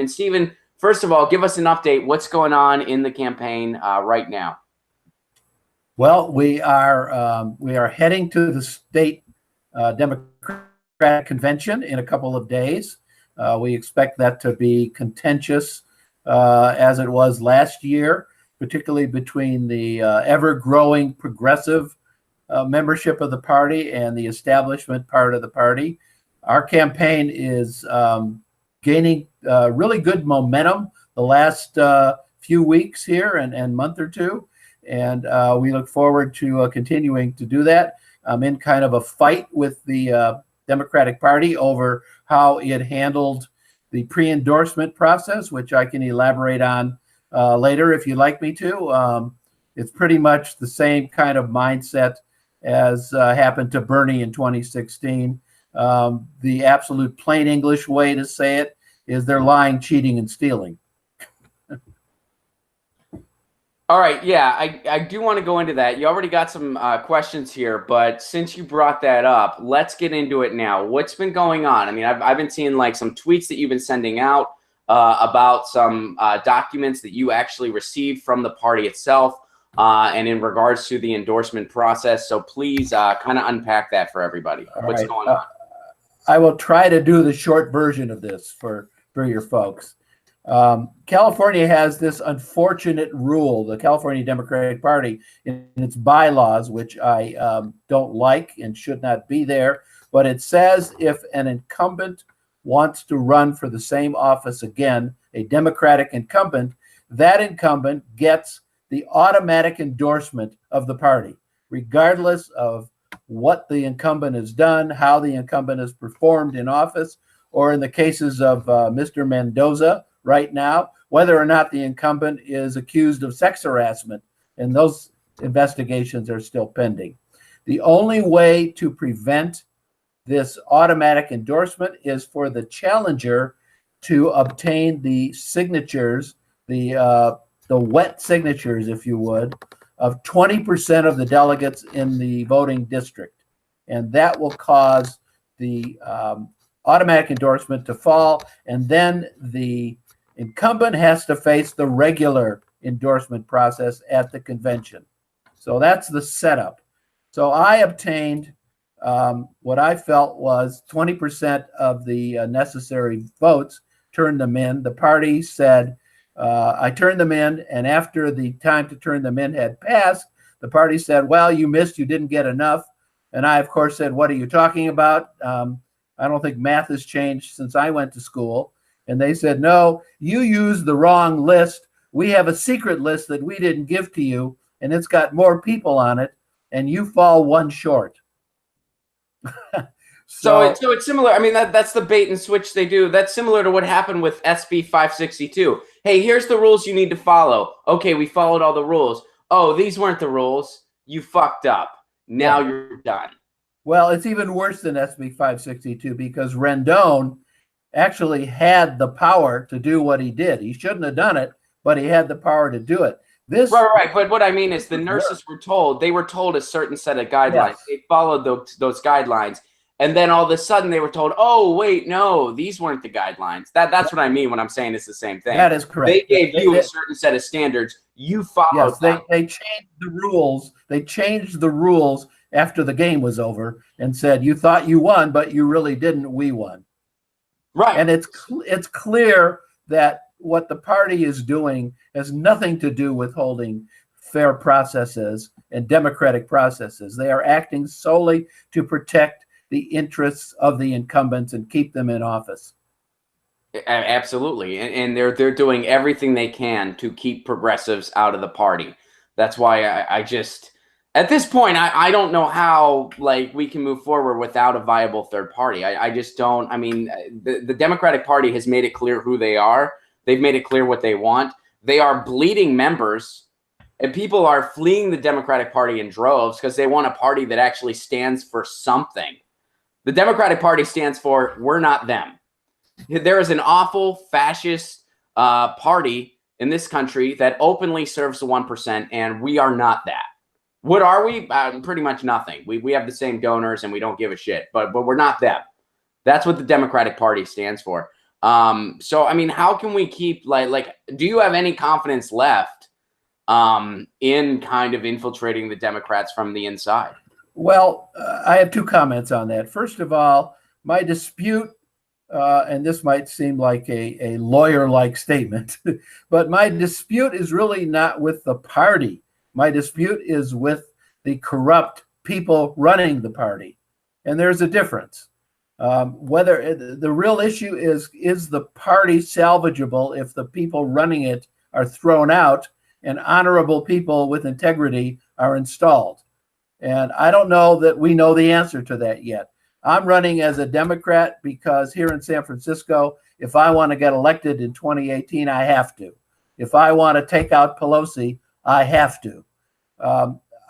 Stephen, first of all, give us an update. What's going on in the campaign right now? Well, we are heading to the state Democratic convention in a couple of days. We expect that to be contentious as it was last year, particularly between the ever-growing progressive membership of the party and the establishment part of the party. Our campaign is gaining really good momentum the last few weeks here and month or two. And we look forward to continuing to do that. I'm in kind of a fight with the Democratic Party over how it handled the pre-endorsement process, which I can elaborate on later if you'd like me to. It's pretty much the same kind of mindset as happened to Bernie in 2016. The absolute plain English way to say it is they're lying, cheating, and stealing. All right, yeah, I do want to go into that. You already got some questions here, but since you brought that up, let's get into it now. What's been going on? I mean, I've been seeing like some tweets that you've been sending out about some documents that you actually received from the party itself and in regards to the endorsement process. So please kind of unpack that for everybody. What's going on? I will try to do the short version of this for your folks. California has this unfortunate rule, the California Democratic Party, in its bylaws, which I don't like and should not be there. But it says if an incumbent wants to run for the same office again, a Democratic incumbent, that incumbent gets the automatic endorsement of the party, regardless of what the incumbent has done, how the incumbent has performed in office, or in the cases of Mr. Mendoza, right now, whether or not the incumbent is accused of sex harassment, and those investigations are still pending. The only way to prevent this automatic endorsement is for the challenger to obtain the signatures, the wet signatures, if you would, of 20% of the delegates in the voting district. And that will cause the automatic endorsement to fall, and then the incumbent has to face the regular endorsement process at the convention. So that's the setup. So I obtained what I felt was 20% of the necessary votes, turned them in. The party said, I turned them in, and after the time to turn them in had passed, the party said, well, you missed, you didn't get enough. And I, of course, said, what are you talking about? I don't think math has changed since I went to school. And they said, no, you used the wrong list. We have a secret list that we didn't give to you, and it's got more people on it, and you fall one short. So it's similar. I mean, that's the bait and switch they do. That's similar to what happened with SB 562. Hey, here's the rules you need to follow. Okay, we followed all the rules. Oh, these weren't the rules. You fucked up. Now you're done. Well, it's even worse than SB 562 because Rendon actually had the power to do what he did. He shouldn't have done it, but he had the power to do it. Right. But what I mean is the nurses were told a certain set of guidelines. Yes. They followed those guidelines. And then all of a sudden they were told, oh, wait, no, these weren't the guidelines. That's what I mean when I'm saying it's the same thing. That is correct. They gave you a certain set of standards. You followed them. They changed the rules. They changed the rules after the game was over and said, you thought you won, but you really didn't. We won. Right. And it's clear that what the party is doing has nothing to do with holding fair processes and democratic processes. They are acting solely to protect the interests of the incumbents and keep them in office. Absolutely. And they're doing everything they can to keep progressives out of the party. That's why I just, at this point, I don't know how we can move forward without a viable third party. I just don't. I mean, the Democratic Party has made it clear who they are. They've made it clear what they want. They are bleeding members, and people are fleeing the Democratic Party in droves because they want a party that actually stands for something. The Democratic Party stands for we're not them. There is an awful fascist party in this country that openly serves the 1%, and we are not that. What are we? Pretty much nothing. We have the same donors, and we don't give a shit, but we're not them. That's what the Democratic Party stands for. So, I mean, how can we keep like, do you have any confidence left in kind of infiltrating the Democrats from the inside? Well, I have two comments on that. First of all, my dispute, and this might seem like a lawyer-like statement, but my dispute is really not with the party. My dispute is with the corrupt people running the party. And there's a difference. Whether the real issue is the party salvageable if the people running it are thrown out and honorable people with integrity are installed? And I don't know that we know the answer to that yet. I'm running as a Democrat because here in San Francisco, if I want to get elected in 2018, I have to. If I want to take out Pelosi, I have to.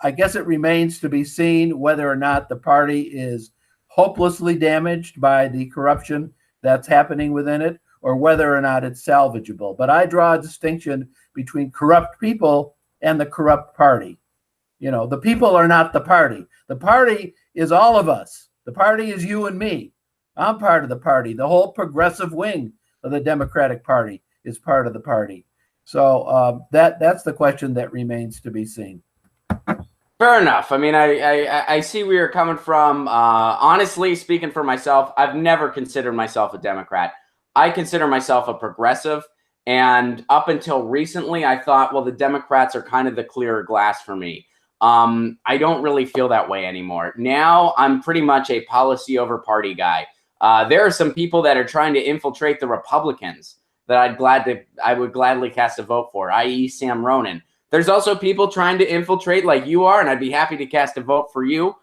I guess it remains to be seen whether or not the party is hopelessly damaged by the corruption that's happening within it, or whether or not it's salvageable. But I draw a distinction between corrupt people and the corrupt party. You know, the people are not the party. The party is all of us. The party is you and me. I'm part of the party. The whole progressive wing of the Democratic Party is part of the party. So that's the question that remains to be seen. Fair enough. I mean, I see where you're coming from. Honestly, speaking for myself, I've never considered myself a Democrat. I consider myself a progressive. And up until recently, I thought, well, the Democrats are kind of the clearer glass for me. I don't really feel that way anymore. Now I'm pretty much a policy over party guy. There are some people that are trying to infiltrate the Republicans that I would gladly cast a vote for, i.e. Sam Ronan. There's also people trying to infiltrate like you are, and I'd be happy to cast a vote for you.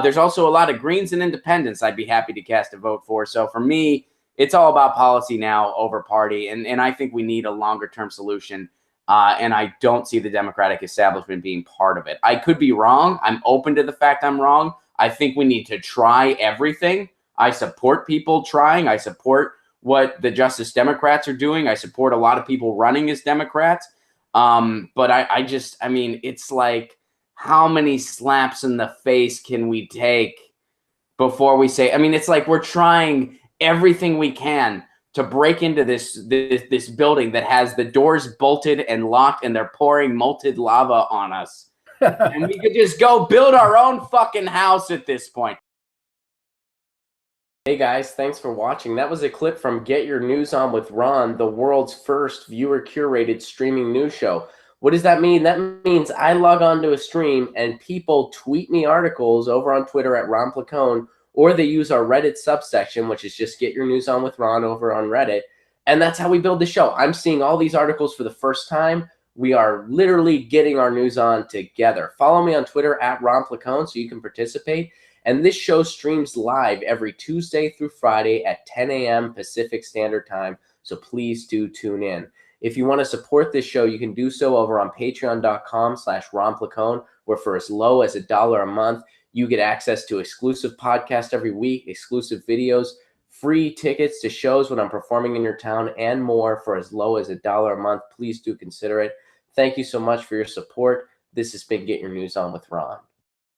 There's also a lot of Greens and Independents I'd be happy to cast a vote for. So for me, it's all about policy now over party, and I think we need a longer-term solution, and I don't see the Democratic establishment being part of it. I could be wrong. I'm open to the fact I'm wrong. I think we need to try everything. I support people trying. I support what the Justice Democrats are doing. I support a lot of people running as Democrats. But I mean, it's like, how many slaps in the face can we take before we say, I mean, it's like we're trying everything we can to break into this building that has the doors bolted and locked and they're pouring molten lava on us. And we could just go build our own fucking house at this point. Hey guys, thanks for watching. That was a clip from Get Your News On with Ron, the world's first viewer-curated streaming news show. What does that mean? That means I log on to a stream and people tweet me articles over on Twitter at Ron Placone, or they use our Reddit subsection, which is just Get Your News On with Ron over on Reddit. And that's how we build the show. I'm seeing all these articles for the first time. We are literally getting our news on together. Follow me on Twitter at Ron Placone so you can participate. And this show streams live every Tuesday through Friday at 10 a.m. Pacific Standard Time, so please do tune in. If you want to support this show, you can do so over on patreon.com/Ron Placone, where for as low as $1 a month, you get access to exclusive podcasts every week, exclusive videos, free tickets to shows when I'm performing in your town, and more for as low as $1 a month. Please do consider it. Thank you so much for your support. This has been Get Your News On with Ron.